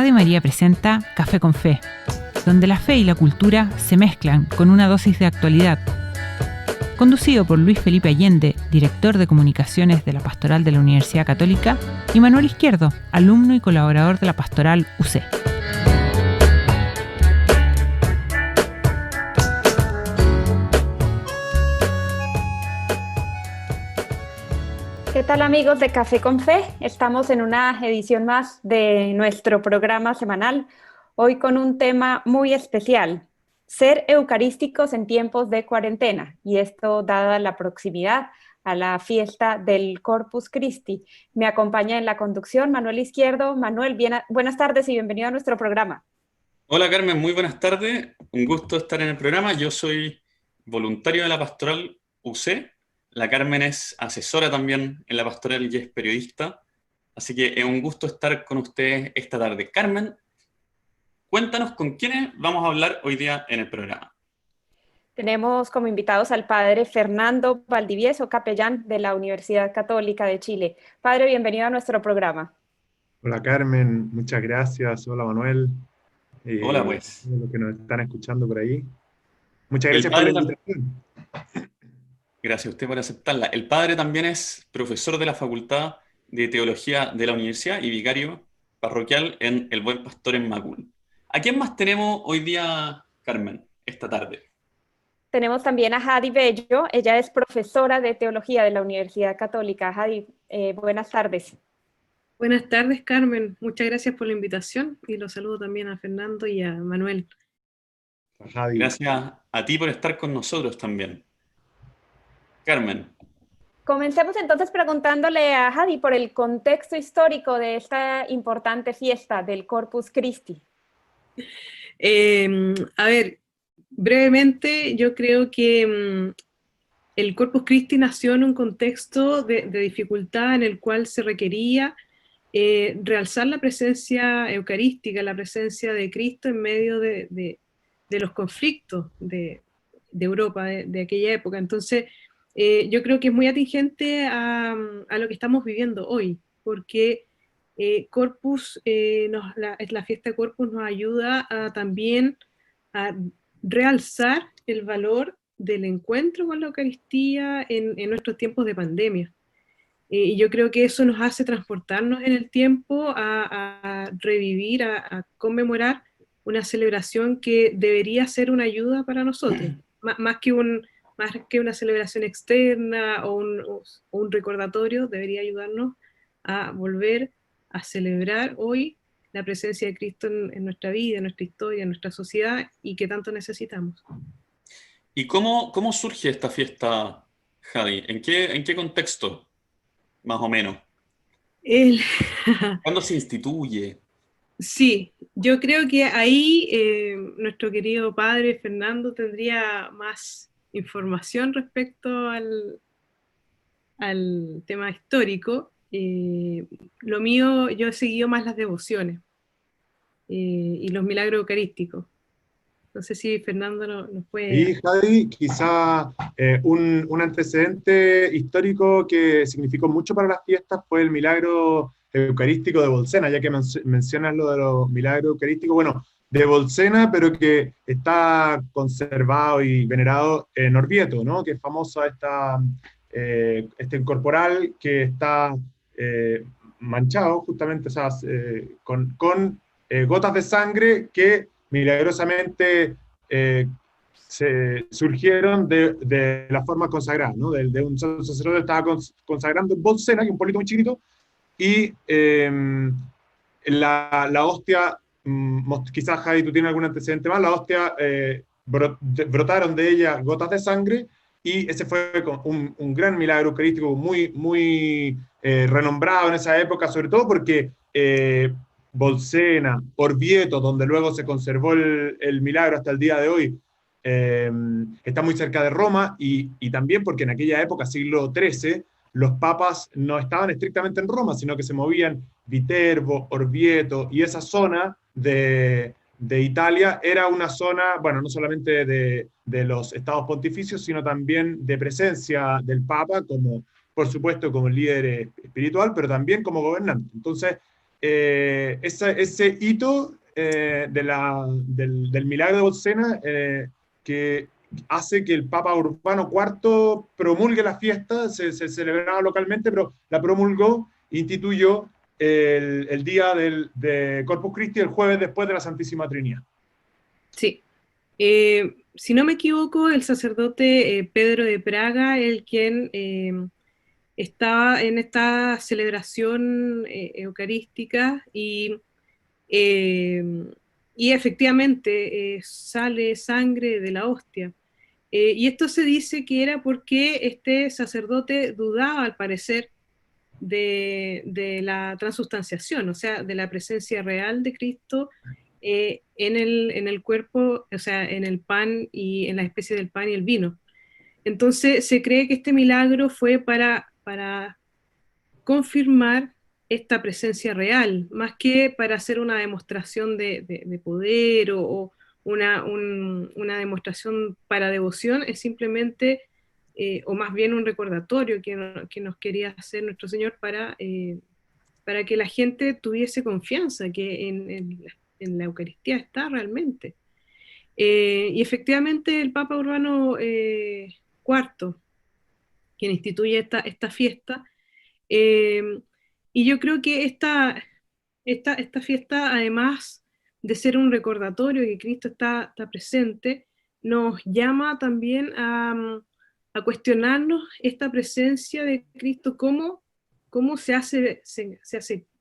Radio María presenta Café con Fe, donde la fe y la cultura se mezclan con una dosis de actualidad. Conducido por Luis Felipe Allende, director de comunicaciones de la Pastoral de la Universidad Católica, y Manuel Izquierdo, alumno y colaborador de la Pastoral UC. ¿Qué tal, amigos de Café con Fe? Estamos en una edición más de nuestro programa semanal, hoy con un tema muy especial: ser eucarísticos en tiempos de cuarentena, y esto dada la proximidad a la fiesta del Corpus Christi. Me acompaña en la conducción Manuel Izquierdo. Manuel, buenas tardes y bienvenido a nuestro programa. Hola Carmen, muy buenas tardes, un gusto estar en el programa. Yo soy voluntario de la Pastoral UC. La Carmen es asesora también en la Pastoral y es periodista, así que es un gusto estar con ustedes esta tarde. Carmen, cuéntanos con quiénes vamos a hablar hoy día en el programa. Tenemos como invitados al padre Fernando Valdivieso, capellán de la Universidad Católica de Chile. Padre, bienvenido a nuestro programa. Hola Carmen, muchas gracias. Hola Manuel. Hola pues. Los que nos están escuchando por ahí. Muchas El gracias por la padre invitación. Gracias a usted por aceptarla. El padre también es profesor de la Facultad de Teología de la Universidad y vicario parroquial en El Buen Pastor en Macul. ¿A quién más tenemos hoy día, Carmen, esta tarde? Tenemos también a Jadi Bello. Ella es profesora de Teología de la Universidad Católica. Jadi, buenas tardes. Buenas tardes, Carmen. Muchas gracias por la invitación y los saludo también a Fernando y a Manuel. Gracias a ti por estar con nosotros también. Carmen. Comencemos entonces preguntándole a Jadi por el contexto histórico de esta importante fiesta del Corpus Christi. A ver, brevemente, yo creo que el Corpus Christi nació en un contexto de dificultad en el cual se requería realzar la presencia eucarística, la presencia de Cristo en medio de los conflictos de Europa de aquella época. Entonces, yo creo que es muy atingente a lo que estamos viviendo hoy, porque Corpus, la fiesta de Corpus nos ayuda también a realzar el valor del encuentro con la Eucaristía en nuestros tiempos de pandemia. Y yo creo que eso nos hace transportarnos en el tiempo a revivir, a conmemorar una celebración que debería ser una ayuda para nosotros, más que una celebración externa o un recordatorio. Debería ayudarnos a volver a celebrar hoy la presencia de Cristo en nuestra vida, en nuestra historia, en nuestra sociedad, y que tanto necesitamos. ¿Y cómo surge esta fiesta, Jadi? ¿En qué contexto, más o menos? ¿Cuándo se instituye? Sí, yo creo que ahí nuestro querido padre Fernando tendría más información respecto al tema histórico. Lo mío, yo he seguido más las devociones y los milagros eucarísticos. No sé si Fernando nos puede... Y Jadi, quizá un antecedente histórico que significó mucho para las fiestas fue el milagro eucarístico de Bolsena, ya que mencionas lo de los milagros eucarísticos. Bueno, de Bolsena, pero que está conservado y venerado en Orvieto, ¿no? Que es famosa este corporal que está manchado justamente, o sea, con gotas de sangre que milagrosamente se surgieron de la forma consagrada, ¿no? De un sacerdote que estaba consagrando en Bolsena, que es un pueblito muy chiquito, y la hostia, quizás Jadi tú tienes algún antecedente más, la hostia brotaron de ella gotas de sangre, y ese fue un gran milagro eucarístico muy renombrado en esa época, sobre todo porque Bolsena, Orvieto, donde luego se conservó el milagro hasta el día de hoy, está muy cerca de Roma, y también porque en aquella época, siglo XIII, los papas no estaban estrictamente en Roma, sino que se movían Viterbo, Orvieto, y esa zona de Italia era una zona, bueno, no solamente de los estados pontificios, sino también de presencia del papa, como, por supuesto, como líder espiritual, pero también como gobernante. Entonces, ese hito del milagro de Bolsena, que hace que el Papa Urbano IV promulgue la fiesta. Se celebraba localmente, pero la promulgó, instituyó el día de Corpus Christi, el jueves después de la Santísima Trinidad. Sí. Si no me equivoco, el sacerdote Pedro de Praga, el quien estaba en esta celebración eucarística y efectivamente sale sangre de la hostia. Y esto se dice que era porque este sacerdote dudaba, al parecer, de la transustanciación, o sea, de la presencia real de Cristo en el cuerpo, o sea, en el pan y en la especie del pan y el vino. Entonces se cree que este milagro fue para confirmar esta presencia real, más que para hacer una demostración de poder o una demostración para devoción. Es simplemente, o más bien un recordatorio que nos quería hacer nuestro Señor para que la gente tuviese confianza que en la Eucaristía está realmente. Y efectivamente el Papa Urbano IV, quien instituye esta fiesta, y yo creo que esta fiesta, además de ser un recordatorio de que Cristo está presente, nos llama también a cuestionarnos esta presencia de Cristo, cómo se hace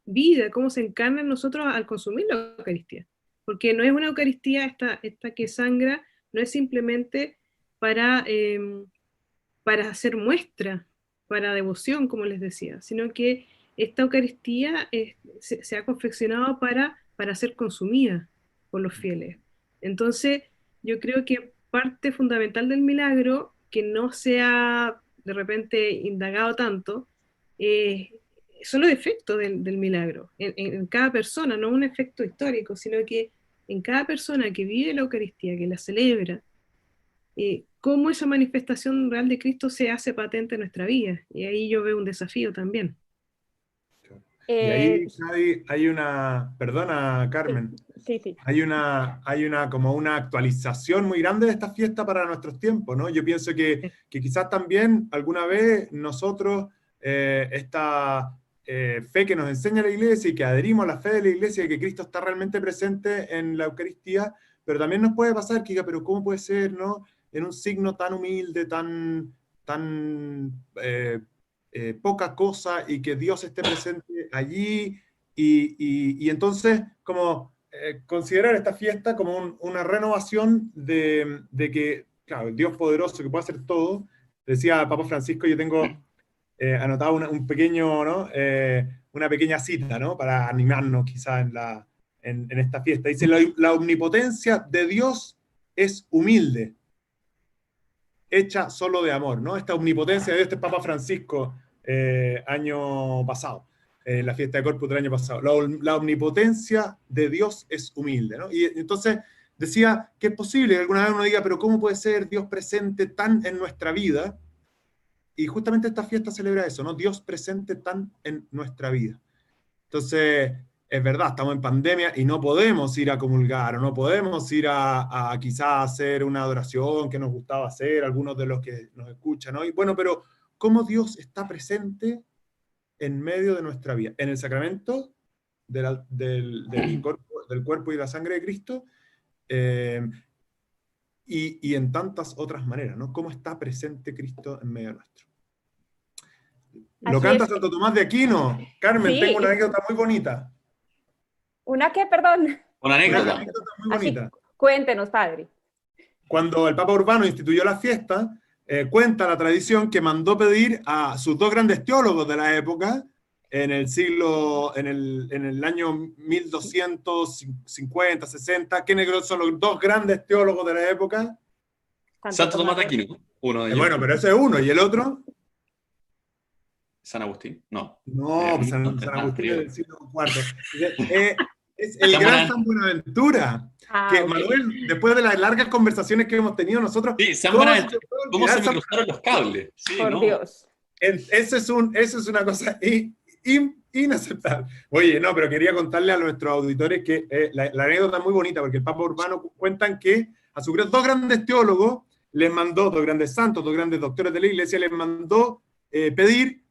vida, cómo se encarna en nosotros al consumir la Eucaristía. Porque no es una Eucaristía esta que sangra, no es simplemente para hacer muestra, para devoción, como les decía, sino que esta Eucaristía se ha confeccionado para ser consumida por los fieles. Entonces, yo creo que parte fundamental del milagro, que no se ha de repente indagado tanto, son los efectos del milagro, en cada persona, no un efecto histórico, sino que en cada persona que vive la Eucaristía, que la celebra, cómo esa manifestación real de Cristo se hace patente en nuestra vida. Y ahí yo veo un desafío también. Y ahí, Javi, hay una, perdona Carmen, sí. hay una como una actualización muy grande de esta fiesta para nuestros tiempos, ¿no? Yo pienso que quizás también alguna vez nosotros, esta fe que nos enseña la Iglesia y que adherimos a la fe de la Iglesia y que Cristo está realmente presente en la Eucaristía, pero también nos puede pasar que diga, pero ¿cómo puede ser, no? En un signo tan humilde, tan poca cosa, y que Dios esté presente allí, y entonces como considerar esta fiesta como una renovación de que, claro, el Dios poderoso que puede hacer todo. Decía Papa Francisco, yo tengo anotado un pequeño, ¿no? Una pequeña cita, ¿no? Para animarnos quizás en esta fiesta. Dice, la omnipotencia de Dios es humilde, hecha solo de amor, ¿no? Esta omnipotencia de Dios, este Papa Francisco, año pasado, la fiesta de Corpus del año pasado. La omnipotencia de Dios es humilde, ¿no? Y entonces decía que es posible que alguna vez uno diga, pero ¿cómo puede ser Dios presente tan en nuestra vida? Y justamente esta fiesta celebra eso, ¿no? Dios presente tan en nuestra vida. Entonces, es verdad, estamos en pandemia y no podemos ir a comulgar, o no podemos ir a quizás hacer una adoración que nos gustaba hacer, algunos de los que nos escuchan hoy. Bueno, pero ¿cómo Dios está presente en medio de nuestra vida? En el sacramento del cuerpo y la sangre de Cristo, y en tantas otras maneras, ¿no? ¿Cómo está presente Cristo en medio nuestro? Lo canta Santo Tomás de Aquino. Carmen, sí. Tengo una anécdota muy bonita. ¿Una qué, perdón? Una anécdota. Una anécdota muy bonita. Cuéntenos, padre. Cuando el Papa Urbano instituyó la fiesta, cuenta la tradición que mandó pedir a sus dos grandes teólogos de la época, en el año 1250, 60, ¿quiénes son los dos grandes teólogos de la época? Santo Tomás de Aquino, uno de ellos. Bueno, pero ese es uno, ¿y el otro? San Agustín, no. No, San Agustín es del siglo IV. Es el gran San Buenaventura. Que Manuel, después de las largas conversaciones que hemos tenido nosotros... Sí, San Buenaventura, ¿cómo se me cruzaron los cables? Sí, por Dios. Eso es una cosa... Y inaceptable. Oye, no, pero quería contarle a nuestros auditores que la anécdota es muy bonita, porque el Papa Urbano cuentan que a sus dos grandes teólogos les mandó, dos grandes santos, dos grandes doctores de la iglesia, les mandó pedir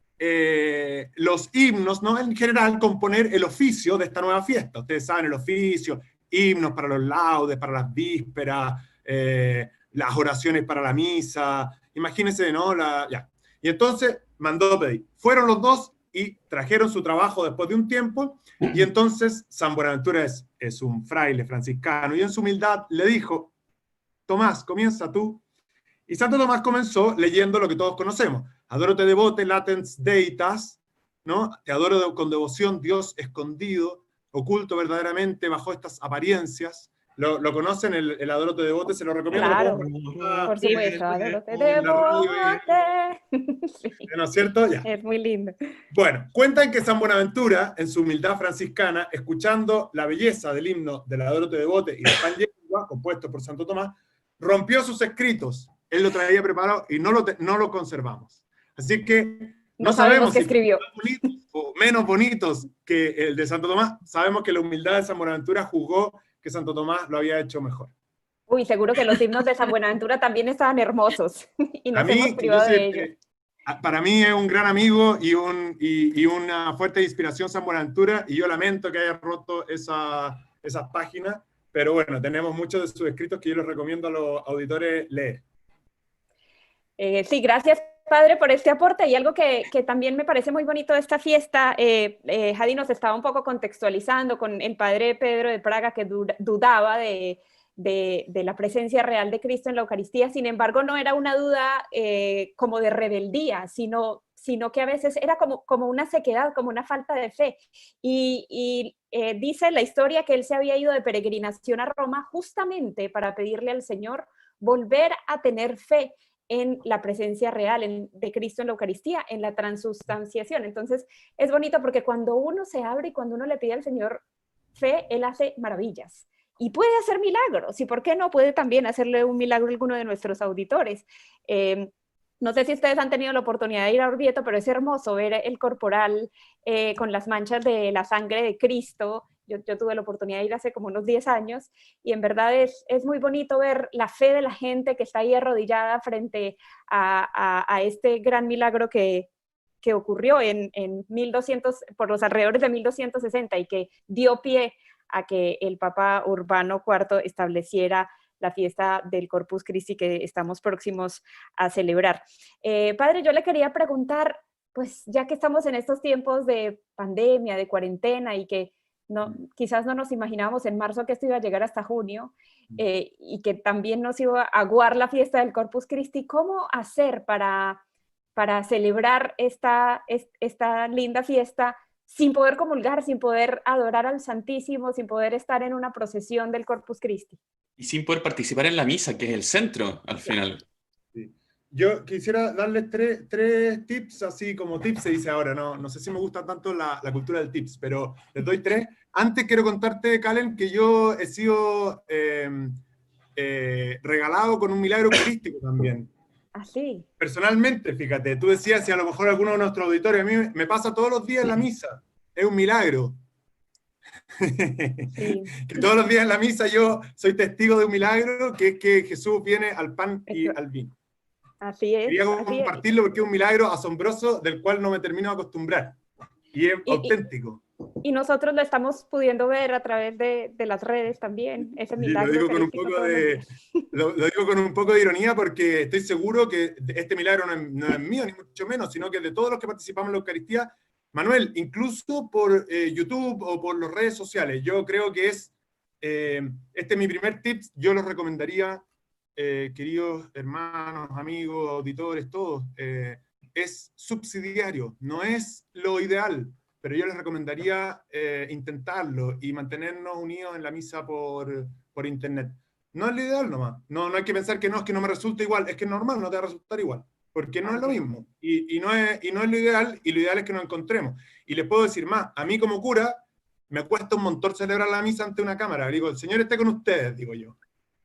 los himnos, ¿no? En general, componer el oficio de esta nueva fiesta. Ustedes saben, el oficio, himnos para los laudes, para las vísperas, las oraciones para la misa, imagínense, ¿no? Ya. Y entonces mandó pedir. Fueron los dos y trajeron su trabajo después de un tiempo, y entonces San Buenaventura es un fraile franciscano, y en su humildad le dijo: Tomás, comienza tú. Y Santo Tomás comenzó leyendo lo que todos conocemos: Adoro te devote latens deitas, ¿no? Te adoro con devoción, Dios escondido, oculto verdaderamente bajo estas apariencias. ¿Lo conocen, el Adoro te devote? Se lo recomiendo. Claro, por supuesto, Adoro te devote. Sí. ¿No es cierto? Ya. Es muy lindo. Bueno, cuentan que San Buenaventura, en su humildad franciscana, escuchando la belleza del himno del Adoro te devote y de Pan y Agua, compuesto por Santo Tomás, rompió sus escritos. Él lo traía preparado y no lo conservamos. Así que no sabemos qué si escribió. más bonitos o menos bonitos que el de Santo Tomás. Sabemos que la humildad de San Buenaventura juzgó que Santo Tomás lo había hecho mejor. Uy, seguro que los himnos de San Buenaventura también estaban hermosos y nos hemos privado de ellos. Para mí es un gran amigo y una fuerte inspiración San Buenaventura, y yo lamento que haya roto esas páginas, pero bueno, tenemos muchos de sus escritos que yo les recomiendo a los auditores leer. Sí, gracias, padre, por este aporte. Y algo que también me parece muy bonito de esta fiesta, Jadi nos estaba un poco contextualizando con el padre Pedro de Praga, que dudaba de la presencia real de Cristo en la Eucaristía. Sin embargo, no era una duda como de rebeldía, sino que a veces era como una sequedad, como una falta de fe. Y dice la historia que él se había ido de peregrinación a Roma justamente para pedirle al Señor volver a tener fe en la presencia real de Cristo en la Eucaristía, en la transustanciación. Entonces, es bonito porque cuando uno se abre y cuando uno le pide al Señor fe, Él hace maravillas. Y puede hacer milagros, y por qué no puede también hacerle un milagro a alguno de nuestros auditores. No sé si ustedes han tenido la oportunidad de ir a Orvieto, pero es hermoso ver el corporal con las manchas de la sangre de Cristo. Yo tuve la oportunidad de ir hace como unos 10 años, y en verdad es muy bonito ver la fe de la gente que está ahí arrodillada frente a este gran milagro que ocurrió en 1200, por los alrededores de 1260, y que dio pie a que el Papa Urbano IV estableciera la fiesta del Corpus Christi que estamos próximos a celebrar. Padre, yo le quería preguntar, pues ya que estamos en estos tiempos de pandemia, de cuarentena, y que quizás no nos imaginábamos en marzo que esto iba a llegar hasta junio, y que también nos iba a aguar la fiesta del Corpus Christi, ¿cómo hacer para celebrar esta linda fiesta sin poder comulgar, sin poder adorar al Santísimo, sin poder estar en una procesión del Corpus Christi? Y sin poder participar en la misa, que es el centro al final. Sí. Yo quisiera darles tres tips, así como tips se dice ahora, no sé si me gusta tanto la cultura del tips, pero les doy tres. Antes quiero contarte, Calen, que yo he sido regalado con un milagro eucarístico también. ¿Ah, sí? Personalmente, fíjate, tú decías, si a lo mejor alguno de nuestros auditores, a mí me pasa todos los días en la misa, es un milagro. Sí. Que todos los días en la misa yo soy testigo de un milagro, que es que Jesús viene al pan y al vino. Así es. Quería compartirlo porque es un milagro asombroso del cual no me termino de acostumbrar. Y es auténtico. Y nosotros lo estamos pudiendo ver a través de las redes también, ese milagro. Lo digo con un poco de ironía, porque estoy seguro que este milagro no es mío, ni mucho menos, sino que de todos los que participamos en la Eucaristía. Manuel, incluso por YouTube o por las redes sociales, yo creo que este es mi primer tip, yo los recomendaría, queridos hermanos, amigos, auditores, todos, es subsidiario, no es lo ideal, pero yo les recomendaría intentarlo y mantenernos unidos en la misa por internet. No es lo ideal nomás, no hay que pensar que no me resulta igual, es que es normal, no te va a resultar igual, porque no es lo mismo, y no es lo ideal, y lo ideal es que nos encontremos. Y les puedo decir más, a mí como cura, me cuesta un montón celebrar la misa ante una cámara. Digo, el Señor esté con ustedes, digo yo.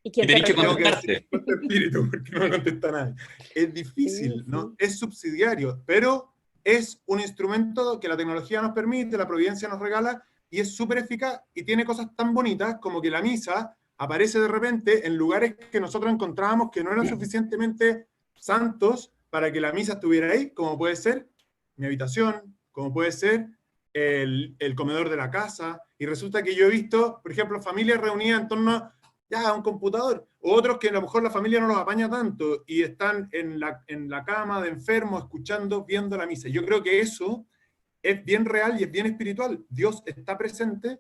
Y tenés que contestarte. Espíritu, porque no me contesta nadie. Es difícil, sí. ¿No? Es subsidiario, pero es un instrumento que la tecnología nos permite, la providencia nos regala, y es súper eficaz, y tiene cosas tan bonitas como que la misa aparece de repente en lugares que nosotros encontrábamos que no eran suficientemente santos para que la misa estuviera ahí, como puede ser mi habitación, como puede ser el comedor de la casa, y resulta que yo he visto, por ejemplo, familias reunidas en torno a un computador, o otros que a lo mejor la familia no los apaña tanto, y están en la cama de enfermo, escuchando, viendo la misa. Yo creo que eso es bien real y es bien espiritual. Dios está presente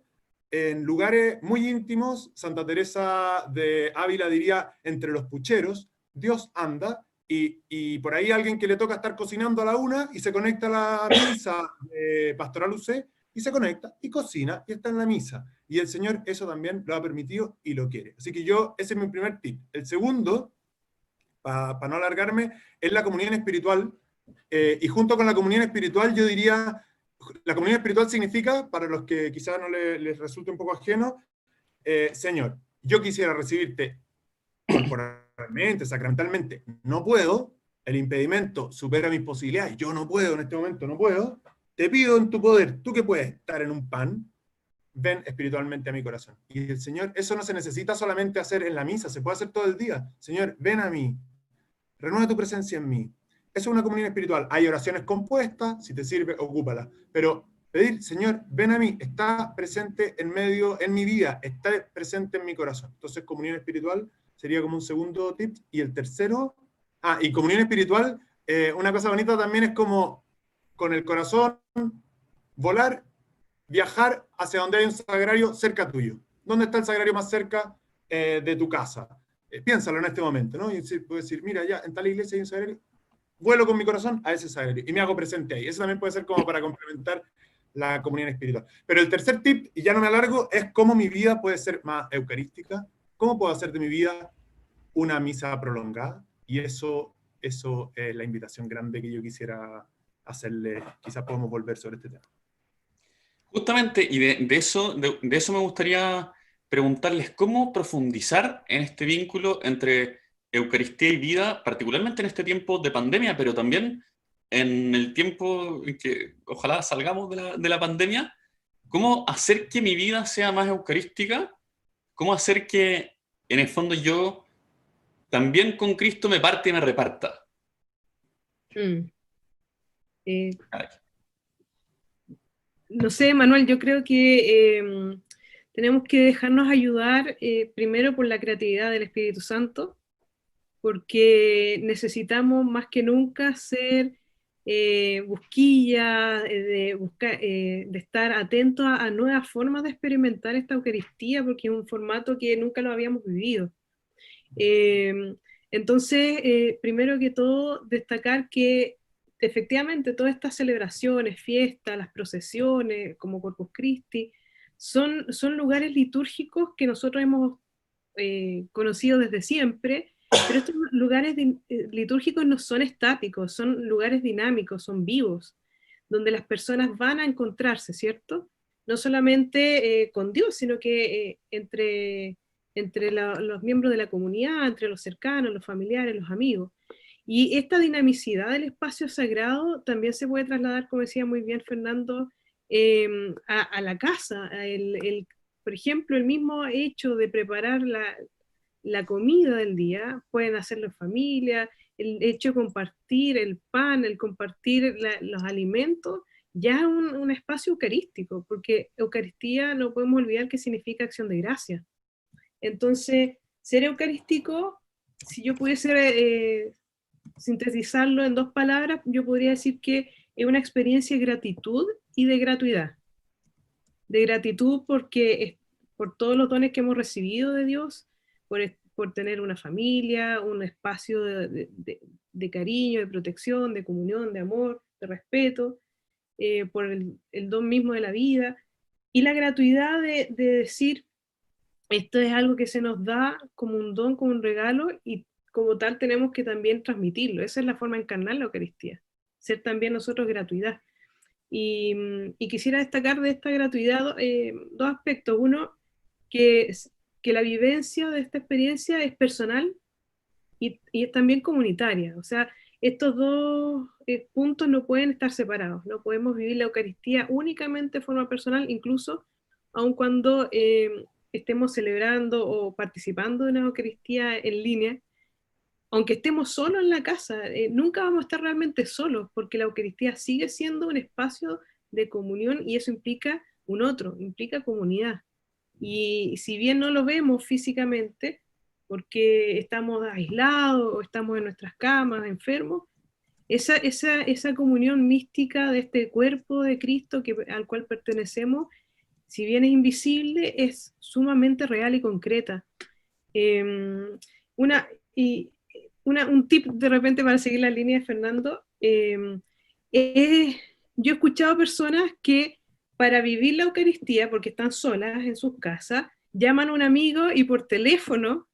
en lugares muy íntimos. Santa Teresa de Ávila diría, entre los pucheros, Dios anda, y por ahí alguien que le toca estar cocinando a la 1 y se conecta a la misa de Pastoral UC, y se conecta y cocina y está en la misa. Y el Señor eso también lo ha permitido y lo quiere. Así que ese es mi primer tip. El segundo, para no alargarme, es la comunión espiritual. Y junto con la comunión espiritual, yo diría, la comunión espiritual significa, para los que quizás no les resulte un poco ajeno, Señor, yo quisiera recibirte corporalmente, sacramentalmente, no puedo, el impedimento supera mis posibilidades, yo no puedo en este momento, no puedo, te pido en tu poder, tú que puedes estar en un pan, ven espiritualmente a mi corazón. Y el Señor, eso no se necesita solamente hacer en la misa, se puede hacer todo el día. Señor, ven a mí, renueva tu presencia en mí. Eso es una comunión espiritual. Hay oraciones compuestas, si te sirve, ocúpala. Pero pedir, Señor, ven a mí, está presente en mi vida, está presente en mi corazón. Entonces, comunión espiritual sería como un segundo tip. Y el tercero, y comunión espiritual, una cosa bonita también es como con el corazón volar, viajar hacia donde hay un sagrario cerca tuyo. ¿Dónde está el sagrario más cerca de tu casa? Piénsalo en este momento, ¿no? Y puedes decir, mira, ya en tal iglesia hay un sagrario, vuelo con mi corazón a ese sagrario y me hago presente ahí. Eso también puede ser como para complementar la comunión espiritual. Pero el tercer tip, y ya no me alargo, es cómo mi vida puede ser más eucarística, cómo puedo hacer de mi vida una misa prolongada, y eso es la invitación grande que yo quisiera hacerle. Quizás podemos volver sobre este tema. Justamente, y de eso me gustaría preguntarles cómo profundizar en este vínculo entre Eucaristía y vida, particularmente en este tiempo de pandemia, pero también en el tiempo en que ojalá salgamos de la pandemia. ¿Cómo hacer que mi vida sea más eucarística? ¿Cómo hacer que, en el fondo, yo también con Cristo me parte y me reparta? Eh, no sé, Manuel, yo creo que tenemos que dejarnos ayudar primero por la creatividad del Espíritu Santo, porque necesitamos más que nunca ser busquilla, de estar atentos a nuevas formas de experimentar esta Eucaristía, porque es un formato que nunca lo habíamos vivido. Entonces, primero que todo, destacar que efectivamente todas estas celebraciones, fiestas, las procesiones, como Corpus Christi, son lugares litúrgicos que nosotros hemos conocido desde siempre, pero estos lugares litúrgicos no son estáticos, son lugares dinámicos, son vivos, donde las personas van a encontrarse, ¿cierto? No solamente con Dios, sino que entre los miembros de la comunidad, entre los cercanos, los familiares, los amigos. Y esta dinamicidad del espacio sagrado también se puede trasladar, como decía muy bien Fernando, a la casa. Por ejemplo, el mismo hecho de preparar la comida del día, pueden hacerlo en familia, el hecho de compartir el pan, el compartir los alimentos, ya es un espacio eucarístico, porque Eucaristía no podemos olvidar que significa acción de gracia. Entonces, ser eucarístico, si yo pudiese sintetizarlo en 2 palabras, yo podría decir que es una experiencia de gratitud y de gratuidad. De gratitud porque por todos los dones que hemos recibido de Dios, por tener una familia, un espacio de cariño, de protección, de comunión, de amor, de respeto, por el don mismo de la vida, y la gratuidad de decir, esto es algo que se nos da como un don, como un regalo, y como tal tenemos que también transmitirlo. Esa es la forma de encarnar la Eucaristía, ser también nosotros gratuidad. Y quisiera destacar de esta gratuidad 2 aspectos. Uno, que la vivencia de esta experiencia es personal y es también comunitaria. O sea, estos dos puntos no pueden estar separados. No podemos vivir la Eucaristía únicamente de forma personal, incluso aun cuando estemos celebrando o participando de una Eucaristía en línea. Aunque estemos solos en la casa, nunca vamos a estar realmente solos, porque la Eucaristía sigue siendo un espacio de comunión y eso implica un otro, implica comunidad. Y si bien no lo vemos físicamente, porque estamos aislados o estamos en nuestras camas, enfermos, esa comunión mística de este cuerpo de Cristo al cual pertenecemos, si bien es invisible, es sumamente real y concreta. Un tip de repente para seguir la línea de Fernando, yo he escuchado personas que para vivir la Eucaristía, porque están solas en sus casas, llaman a un amigo y por teléfono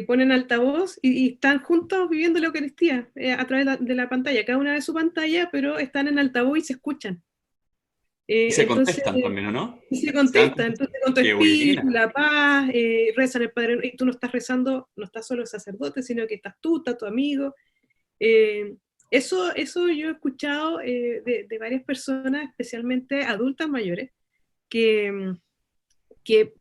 ponen altavoz y están juntos viviendo la Eucaristía a través de la pantalla, cada una de su pantalla, pero están en altavoz y se escuchan. Y se Entonces, contestan también, ¿o no? y se contestan, entonces con tu Qué espíritu, buena. la paz, rezan el Padre, y tú no estás rezando, no estás solo el sacerdote, sino que estás tú, está tu amigo. Eso yo he escuchado de varias personas, especialmente adultas mayores, que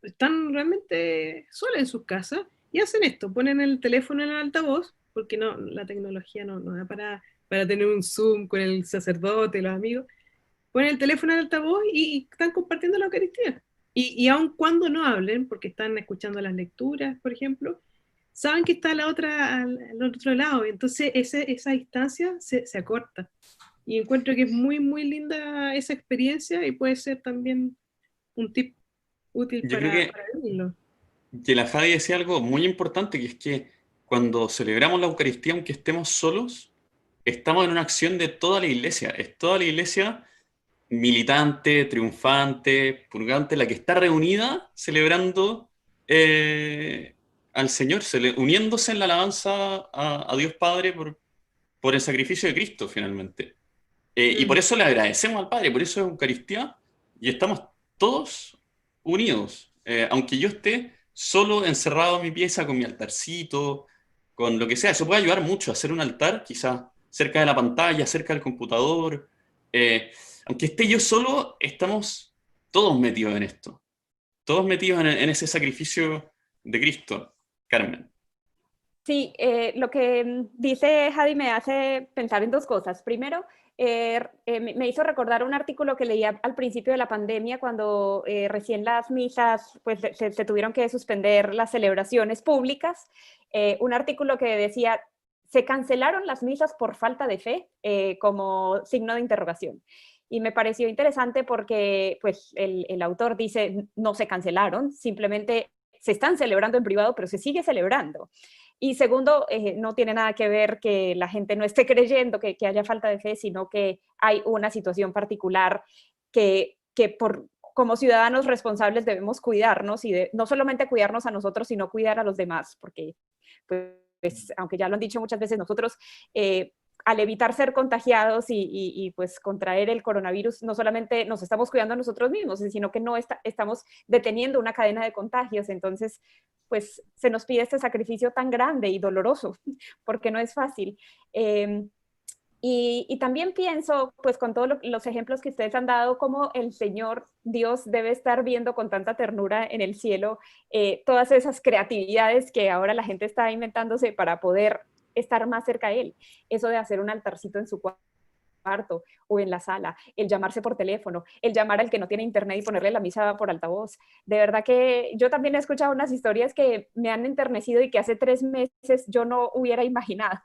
están realmente solas en sus casas y hacen esto, ponen el teléfono en el altavoz, porque no, la tecnología no da para tener un Zoom con el sacerdote, los amigos, ponen el teléfono en altavoz y están compartiendo la Eucaristía. Y aun cuando no hablen, porque están escuchando las lecturas, por ejemplo, saben que está al otro lado, y entonces esa distancia se acorta. Y encuentro que es muy, muy linda esa experiencia y puede ser también un tip útil Yo creo para vivirlo. que la Javi decía algo muy importante, que es que cuando celebramos la Eucaristía, aunque estemos solos, estamos en una acción de toda la iglesia. Es toda la iglesia militante, triunfante, purgante, la que está reunida celebrando al Señor, uniéndose en la alabanza a Dios Padre por el sacrificio de Cristo, finalmente. Y por eso le agradecemos al Padre, por eso es Eucaristía, y estamos todos unidos. Aunque yo esté solo encerrado en mi pieza con mi altarcito, con lo que sea, eso puede ayudar mucho a hacer un altar, quizás cerca de la pantalla, cerca del computador. Aunque esté yo solo, estamos todos metidos en esto, todos metidos en ese sacrificio de Cristo, Carmen. Sí, lo que dice Jadi me hace pensar en dos cosas. Primero, me hizo recordar un artículo que leía al principio de la pandemia, cuando recién las misas, pues se tuvieron que suspender las celebraciones públicas. Un artículo que decía, se cancelaron las misas por falta de fe, como signo de interrogación. Y me pareció interesante porque pues, el autor dice, no se cancelaron, simplemente se están celebrando en privado, pero se sigue celebrando. Y segundo, no tiene nada que ver que la gente no esté creyendo que haya falta de fe, sino que hay una situación particular que como ciudadanos responsables debemos cuidarnos y no solamente cuidarnos a nosotros, sino cuidar a los demás, porque pues, aunque ya lo han dicho muchas veces, nosotros al evitar ser contagiados y pues contraer el coronavirus, no solamente nos estamos cuidando a nosotros mismos, sino que no estamos deteniendo una cadena de contagios. Entonces, pues se nos pide este sacrificio tan grande y doloroso, porque no es fácil. Y también pienso, pues con todos los ejemplos que ustedes han dado, cómo el Señor Dios debe estar viendo con tanta ternura en el cielo todas esas creatividades que ahora la gente está inventándose para poder estar más cerca de Él. Eso de hacer un altarcito en su cuarto o en la sala, el llamarse por teléfono, el llamar al que no tiene internet y ponerle la misa por altavoz. De verdad que yo también he escuchado unas historias que me han enternecido y que hace 3 meses yo no hubiera imaginado.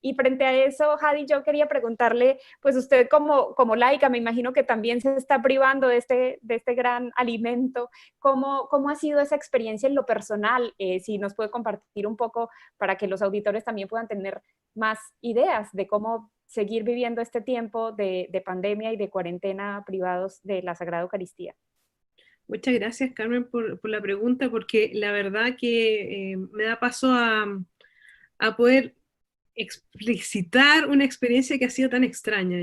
Y frente a eso, Jadi, yo quería preguntarle, pues usted como laica, me imagino que también se está privando de este gran alimento. ¿Cómo ha sido esa experiencia en lo personal? Si nos puede compartir un poco para que los auditores también puedan tener más ideas de cómo seguir viviendo este tiempo de pandemia y de cuarentena privados de la Sagrada Eucaristía. Muchas gracias, Carmen, por la pregunta, porque la verdad que me da paso a poder explicitar una experiencia que ha sido tan extraña.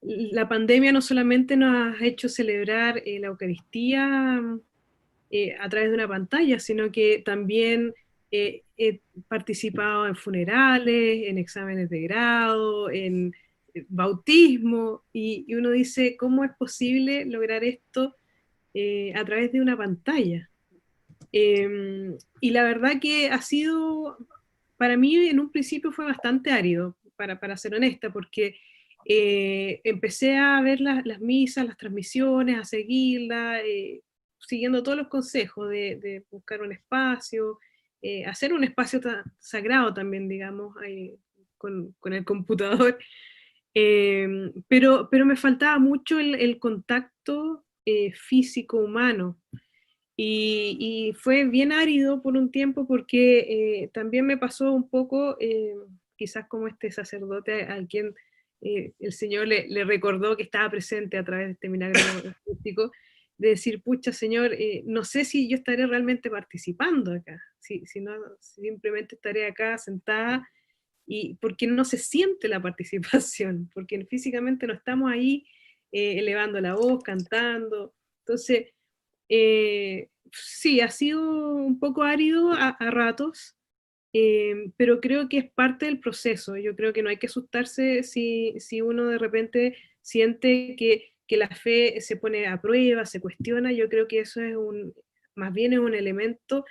La pandemia no solamente nos ha hecho celebrar la Eucaristía a través de una pantalla, sino que también he participado en funerales, en exámenes de grado, en bautismo, y uno dice, ¿cómo es posible lograr esto a través de una pantalla? Y la verdad que ha sido, para mí en un principio fue bastante árido, para ser honesta, porque empecé a ver las misas, las transmisiones, a seguirlas, siguiendo todos los consejos de buscar un espacio, hacer un espacio sagrado también, digamos, con el computador. Pero me faltaba mucho el contacto físico humano. Y fue bien árido por un tiempo porque también me pasó un poco, quizás como este sacerdote al quien el Señor le recordó que estaba presente a través de este milagro místico, de decir, pucha Señor, no sé si yo estaré realmente participando acá, si no, simplemente estaré acá sentada, y porque no se siente la participación, porque físicamente no estamos ahí elevando la voz, cantando. Entonces, sí, ha sido un poco árido a ratos, pero creo que es parte del proceso. Yo creo que no hay que asustarse si uno de repente siente que la fe se pone a prueba, se cuestiona. Yo creo que eso es más bien es un elemento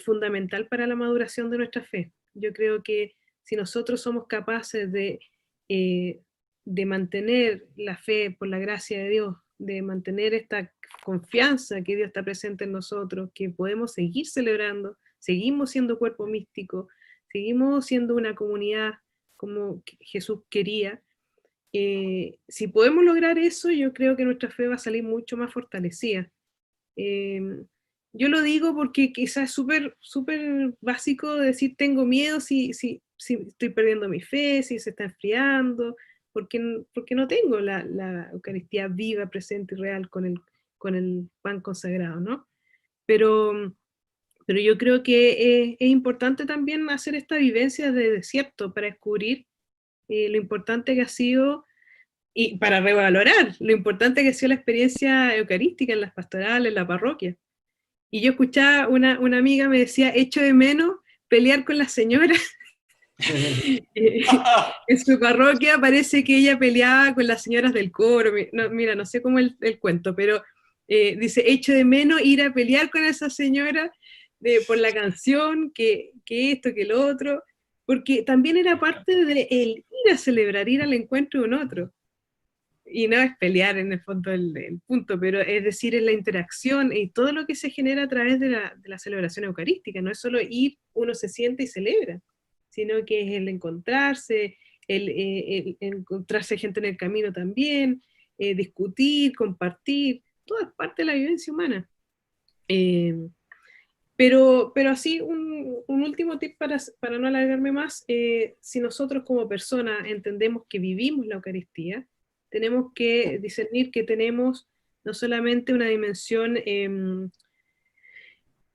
fundamental para la maduración de nuestra fe. Yo creo que si nosotros somos capaces de mantener la fe por la gracia de Dios, de mantener esta confianza que Dios está presente en nosotros, que podemos seguir celebrando, seguimos siendo cuerpo místico, seguimos siendo una comunidad como Jesús quería. Si podemos lograr eso, yo creo que nuestra fe va a salir mucho más fortalecida. Yo lo digo porque quizás es súper básico decir tengo miedo si estoy perdiendo mi fe, si se está enfriando, porque no tengo la Eucaristía viva, presente y real con el pan consagrado, ¿no? Pero yo creo que es importante también hacer esta vivencia de desierto para descubrir lo importante que ha sido y para revalorar lo importante que ha sido la experiencia eucarística en las pastorales, en la parroquia. Y yo escuchaba una amiga me decía, echo de menos pelear con la señora. En su parroquia parece que ella peleaba con las señoras del coro. Mira, no sé cómo el cuento, pero dice, echo de menos ir a pelear con esa señora por la canción, que esto, que lo otro, porque también era parte de el ir a celebrar, ir al encuentro de un otro. Y no es pelear en el fondo el punto, pero es decir, es la interacción y todo lo que se genera a través de la celebración eucarística. No es solo ir, uno se siente y celebra, sino que es el encontrarse, el encontrarse gente en el camino también, discutir, compartir, todo es parte de la vivencia humana. Pero así, un último tip para no alargarme más, si nosotros como personas entendemos que vivimos la Eucaristía, tenemos que discernir que tenemos no solamente una dimensión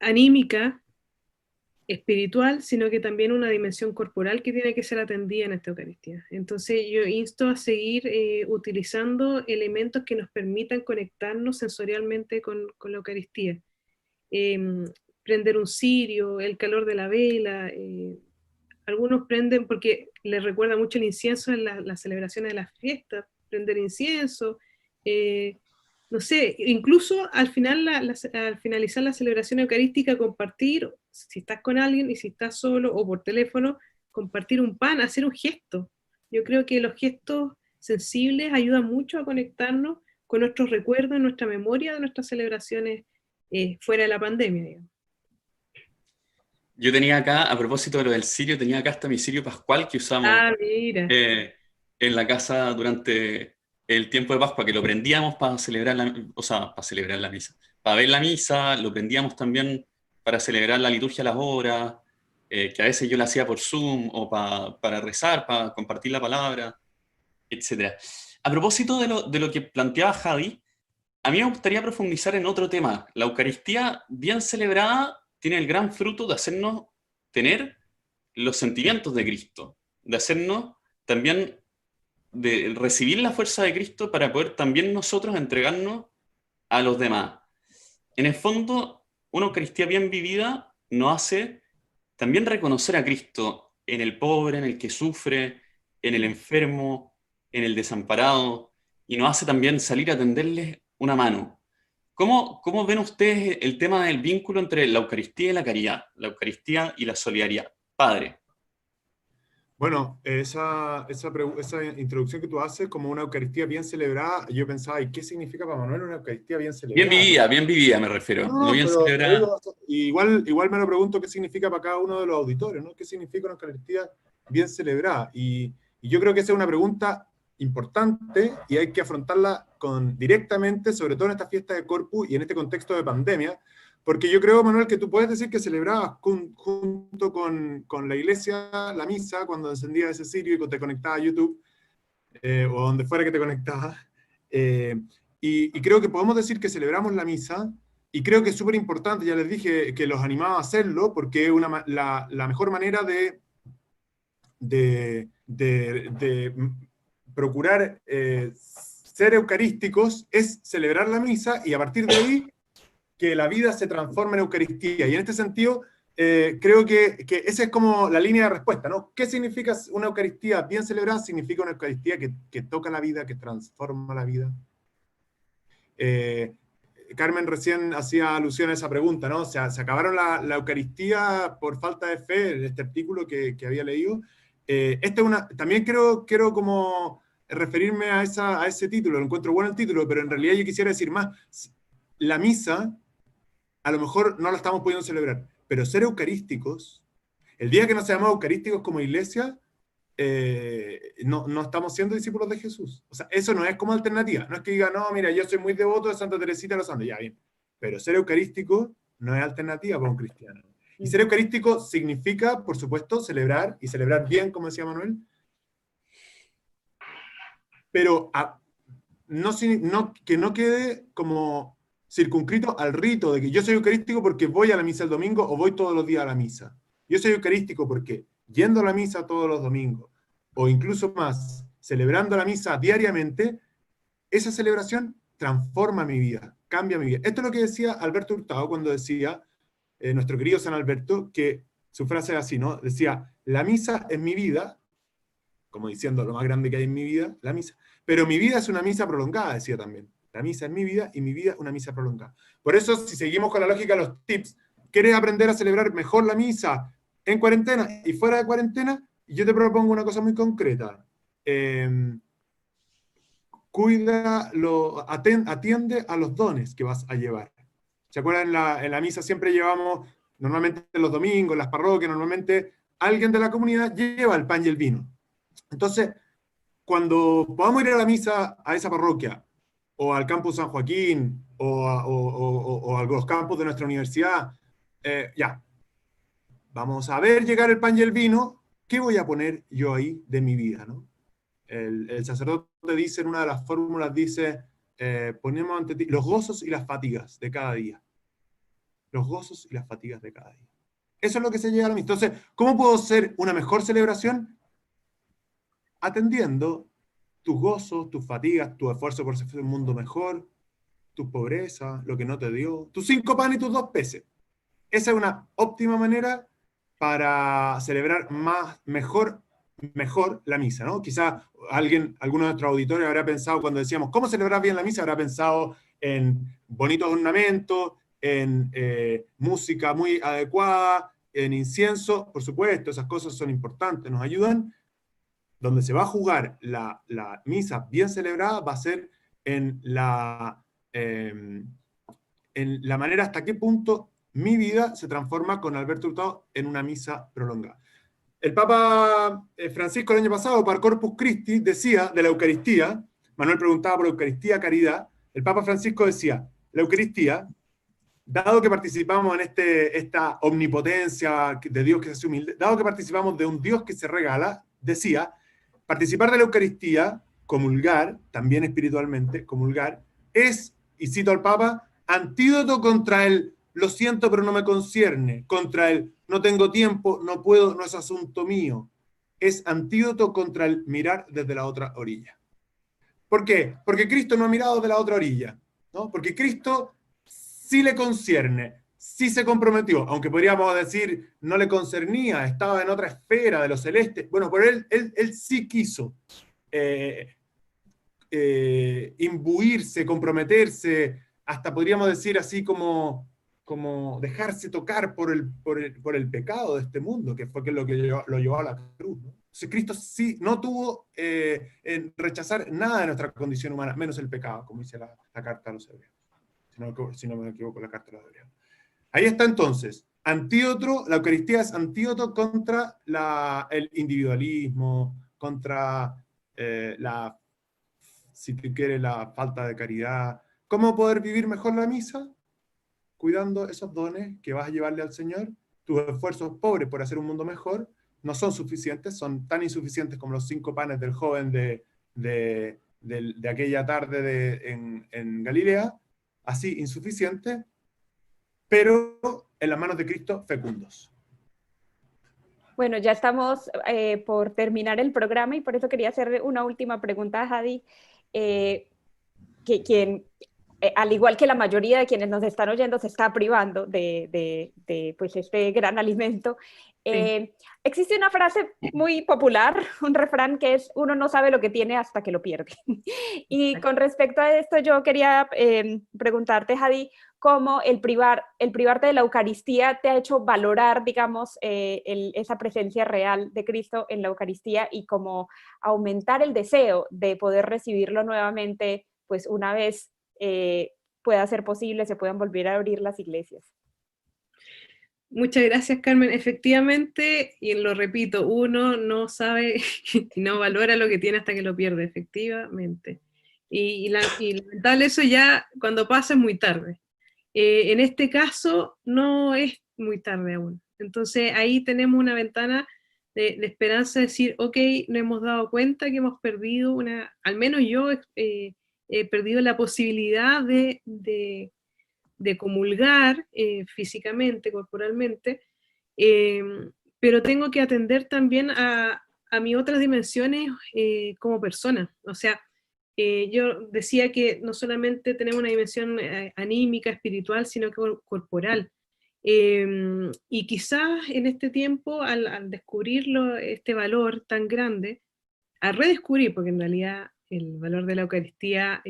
anímica, espiritual, sino que también una dimensión corporal que tiene que ser atendida en esta Eucaristía. Entonces yo insto a seguir utilizando elementos que nos permitan conectarnos sensorialmente con la Eucaristía. Prender un cirio, el calor de la vela, algunos prenden porque les recuerda mucho el incienso en las celebraciones de las fiestas, prender incienso, no sé, incluso al finalizar la celebración eucarística, compartir, si estás con alguien y si estás solo o por teléfono, compartir un pan, hacer un gesto. Yo creo que los gestos sensibles ayudan mucho a conectarnos con nuestros recuerdos, nuestra memoria de nuestras celebraciones fuera de la pandemia, digamos. Yo tenía acá, a propósito de lo del cirio, tenía acá hasta mi cirio pascual que usamos en la casa durante el tiempo de Pascua, que lo prendíamos para celebrar la misa, para ver la misa, lo prendíamos también para celebrar la liturgia a las horas, que a veces yo la hacía por Zoom, o para rezar, para compartir la palabra, etc. A propósito de lo que planteaba Javi, a mí me gustaría profundizar en otro tema. La Eucaristía bien celebrada tiene el gran fruto de hacernos tener los sentimientos de Cristo, de hacernos también, de recibir la fuerza de Cristo para poder también nosotros entregarnos a los demás. En el fondo, una Eucaristía bien vivida nos hace también reconocer a Cristo en el pobre, en el que sufre, en el enfermo, en el desamparado, y nos hace también salir a tenderles una mano. ¿Cómo ven ustedes el tema del vínculo entre la Eucaristía y la caridad, la Eucaristía y la solidaridad? Padre. Bueno, esa introducción que tú haces como una Eucaristía bien celebrada, yo pensaba, ¿y qué significa para Manuel una Eucaristía bien celebrada? Bien vivida me refiero, no bien pero celebrada. digo, igual me lo pregunto qué significa para cada uno de los auditores, ¿no? ¿Qué significa una Eucaristía bien celebrada? Y yo creo que esa es una pregunta importante y hay que afrontarla directamente, sobre todo en esta fiesta de Corpus y en este contexto de pandemia, porque yo creo, Manuel, que tú puedes decir que celebrabas junto con la iglesia la misa cuando encendías ese cirio y te conectabas a YouTube, o donde fuera que te conectabas. Y creo que podemos decir que celebramos la misa, y creo que es súper importante, ya les dije, que los animaba a hacerlo, porque es la mejor manera de procurar ser eucarísticos es celebrar la misa, y a partir de ahí que la vida se transforma en Eucaristía. Y en este sentido, creo que esa es como la línea de respuesta, ¿no? ¿Qué significa una Eucaristía bien celebrada? Significa una Eucaristía que toca la vida, que transforma la vida. Carmen recién hacía alusión a esa pregunta, ¿no? O sea, se acabaron la Eucaristía por falta de fe, en este artículo que había leído. También quiero como referirme a ese título, lo encuentro bueno el título, pero en realidad yo quisiera decir más. La misa, a lo mejor no la estamos pudiendo celebrar, pero ser eucarísticos, el día que nos seamos eucarísticos como iglesia, no estamos siendo discípulos de Jesús. O sea, eso no es como alternativa. No es que diga, no, mira, yo soy muy devoto de Santa Teresita de los Andes, ya bien. Pero ser eucarístico no es alternativa para un cristiano. Y ser eucarístico significa, por supuesto, celebrar, y celebrar bien, como decía Manuel, pero que no quede como circunscrito al rito de que yo soy eucarístico porque voy a la misa el domingo o voy todos los días a la misa. Yo soy eucarístico porque yendo a la misa todos los domingos, o incluso más, celebrando la misa diariamente, esa celebración transforma mi vida, cambia mi vida. Esto es lo que decía Alberto Hurtado cuando decía, nuestro querido San Alberto, que su frase es así, ¿no? Decía, la misa es mi vida, como diciendo lo más grande que hay en mi vida, la misa, pero mi vida es una misa prolongada, decía también. La misa es mi vida y mi vida una misa prolongada. Por eso, si seguimos con la lógica de los tips, ¿quieres aprender a celebrar mejor la misa en cuarentena y fuera de cuarentena? Yo te propongo una cosa muy concreta. Atiende a los dones que vas a llevar. ¿Se acuerdan? En la misa siempre llevamos, normalmente los domingos, en las parroquias, normalmente alguien de la comunidad lleva el pan y el vino. Entonces, cuando podamos ir a la misa a esa parroquia, o al campus San Joaquín, o a los campus de nuestra universidad, ya, vamos a ver llegar el pan y el vino, ¿qué voy a poner yo ahí de mi vida, ¿no? El sacerdote dice, en una de las fórmulas, dice, ponemos ante ti los gozos y las fatigas de cada día. Los gozos y las fatigas de cada día. Eso es lo que se llega a la misa. Entonces, ¿cómo puedo hacer una mejor celebración? Atendiendo tus gozos, tus fatigas, tu esfuerzo por hacer un mundo mejor, tu pobreza, lo que no te dio, tus 5 panes y tus 2 peces. Esa es una óptima manera para celebrar mejor la misa, ¿no? Quizá alguno de nuestros auditores habrá pensado, cuando decíamos, ¿cómo celebrar bien la misa? Habrá pensado en bonitos ornamentos, en música muy adecuada, en incienso. Por supuesto, esas cosas son importantes, nos ayudan. Donde se va a jugar la misa bien celebrada va a ser en la manera hasta qué punto mi vida se transforma con Alberto Hurtado en una misa prolongada. El Papa Francisco el año pasado, para Corpus Christi, decía de la Eucaristía, Manuel preguntaba por Eucaristía, caridad, el Papa Francisco decía, la Eucaristía, dado que participamos en esta omnipotencia de Dios que se hace humilde, dado que participamos de un Dios que se regala, decía, participar de la Eucaristía, comulgar, también espiritualmente, comulgar, es, y cito al Papa, antídoto contra el lo siento pero no me concierne, contra el no tengo tiempo, no puedo, no es asunto mío. Es antídoto contra el mirar desde la otra orilla. ¿Por qué? Porque Cristo no ha mirado de la otra orilla, ¿no? Porque Cristo sí le concierne sí se comprometió, aunque podríamos decir no le concernía, estaba en otra esfera de lo celeste. Bueno, pero él sí quiso imbuirse, comprometerse, hasta podríamos decir así como dejarse tocar por el pecado de este mundo, que fue lo que lo llevó a la cruz, ¿no? Entonces, Cristo sí no tuvo en rechazar nada de nuestra condición humana, menos el pecado, como dice la carta a los hebreos. Si no me equivoco, la carta a los hebreos. Ahí está entonces. Antídoto, la Eucaristía es antídoto contra el individualismo, contra si tú quieres, la falta de caridad. ¿Cómo poder vivir mejor la misa? Cuidando esos dones que vas a llevarle al Señor. Tus esfuerzos pobres por hacer un mundo mejor no son suficientes, son tan insuficientes como los 5 panes del joven de aquella tarde en Galilea, así insuficientes, pero en las manos de Cristo fecundos. Bueno, ya estamos por terminar el programa y por eso quería hacerle una última pregunta a Hadi, quien, al igual que la mayoría de quienes nos están oyendo, se está privando de pues este gran alimento. Sí. Existe una frase muy popular, un refrán que es: uno no sabe lo que tiene hasta que lo pierde. Y con respecto a esto, yo quería preguntarte, Hadi, cómo el privarte de la Eucaristía te ha hecho valorar, digamos, esa presencia real de Cristo en la Eucaristía y cómo aumentar el deseo de poder recibirlo nuevamente, pues una vez pueda ser posible, se puedan volver a abrir las iglesias. Muchas gracias, Carmen. Efectivamente, y lo repito, uno no sabe y no valora lo que tiene hasta que lo pierde, efectivamente. Y lamentable eso ya cuando pasa es muy tarde. En este caso no es muy tarde aún. Entonces ahí tenemos una ventana de esperanza de decir, ok, nos hemos dado cuenta que hemos perdido al menos yo he perdido la posibilidad de comulgar físicamente, corporalmente, pero tengo que atender también a mis otras dimensiones como persona. O sea, yo decía que no solamente tenemos una dimensión anímica, espiritual, sino que corporal. Y quizás en este tiempo, al descubrirlo, este valor tan grande, a redescubrir, porque en realidad el valor de la Eucaristía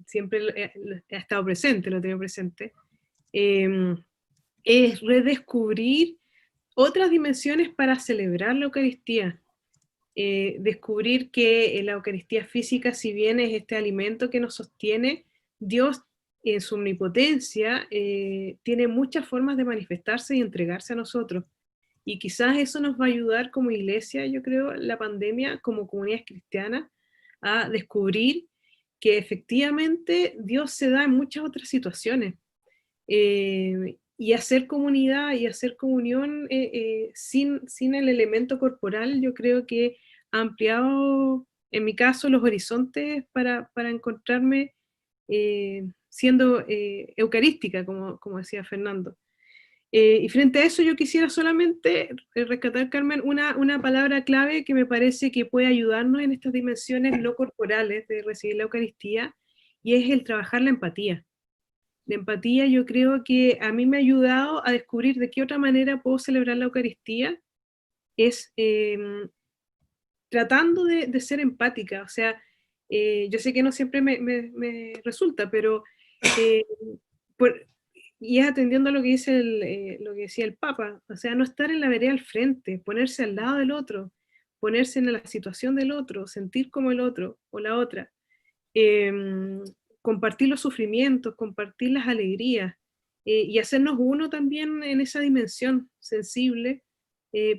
siempre ha estado presente, lo he tenido presente, es redescubrir otras dimensiones para celebrar la Eucaristía. Descubrir que la Eucaristía física, si bien es este alimento que nos sostiene, Dios en su omnipotencia tiene muchas formas de manifestarse y entregarse a nosotros. Y quizás eso nos va a ayudar como iglesia, yo creo, la pandemia, como comunidades cristianas, a descubrir que efectivamente Dios se da en muchas otras situaciones. Y hacer comunidad y hacer comunión sin el elemento corporal, yo creo que ha ampliado, en mi caso, los horizontes para encontrarme siendo eucarística, como decía Fernando. Y frente a eso yo quisiera solamente rescatar, Carmen, una palabra clave que me parece que puede ayudarnos en estas dimensiones no corporales de recibir la Eucaristía, y es el trabajar la empatía. La empatía yo creo que a mí me ha ayudado a descubrir de qué otra manera puedo celebrar la Eucaristía, es tratando de ser empática. O sea, yo sé que no siempre me resulta, pero y es atendiendo a lo que dice lo que decía el Papa, o sea, no estar en la vereda al frente, ponerse al lado del otro, ponerse en la situación del otro, sentir como el otro o la otra, compartir los sufrimientos, compartir las alegrías, y hacernos uno también en esa dimensión sensible,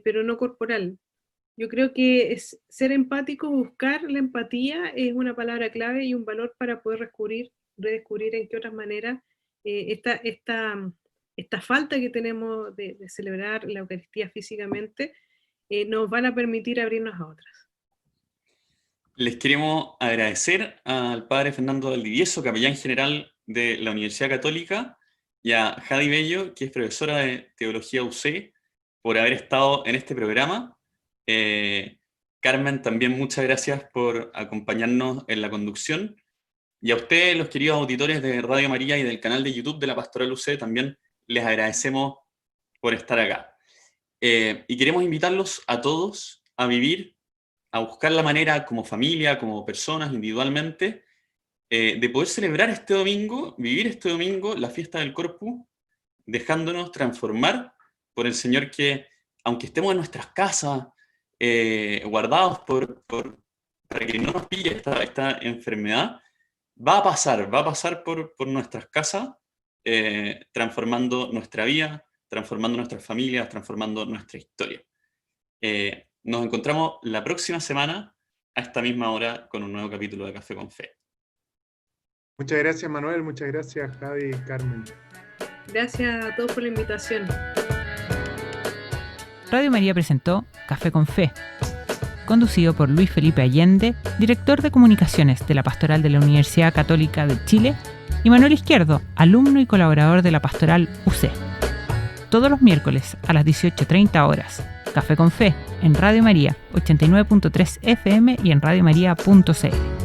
pero no corporal. Yo creo que ser empático, buscar la empatía es una palabra clave y un valor para poder redescubrir en qué otras maneras esta falta que tenemos de celebrar la Eucaristía físicamente nos van a permitir abrirnos a otras. Les queremos agradecer al padre Fernando Valdivieso, capellán general de la Universidad Católica, y a Hadi Bello, que es profesora de Teología UC, por haber estado en este programa. Carmen, también muchas gracias por acompañarnos en la conducción. Y a ustedes, los queridos auditores de Radio María y del canal de YouTube de la Pastoral UC, también les agradecemos por estar acá. Y queremos invitarlos a todos a vivir, a buscar la manera como familia, como personas individualmente, de poder celebrar este domingo, vivir este domingo la fiesta del Corpus, dejándonos transformar por el Señor que, aunque estemos en nuestras casas, guardados para que no nos pille esta enfermedad, va a pasar por nuestras casas, transformando nuestra vida, transformando nuestras familias, transformando nuestra historia. Nos encontramos la próxima semana a esta misma hora con un nuevo capítulo de Café con Fe. Muchas gracias, Manuel. Muchas gracias, Javi y Carmen. Gracias a todos por la invitación. Radio María presentó Café con Fe, conducido por Luis Felipe Allende, director de comunicaciones de la Pastoral de la Universidad Católica de Chile, y Manuel Izquierdo, alumno y colaborador de la Pastoral UC. Todos los miércoles a las 18:30 horas, Café con Fe, en Radio María 89.3 FM y en radiomaria.cl.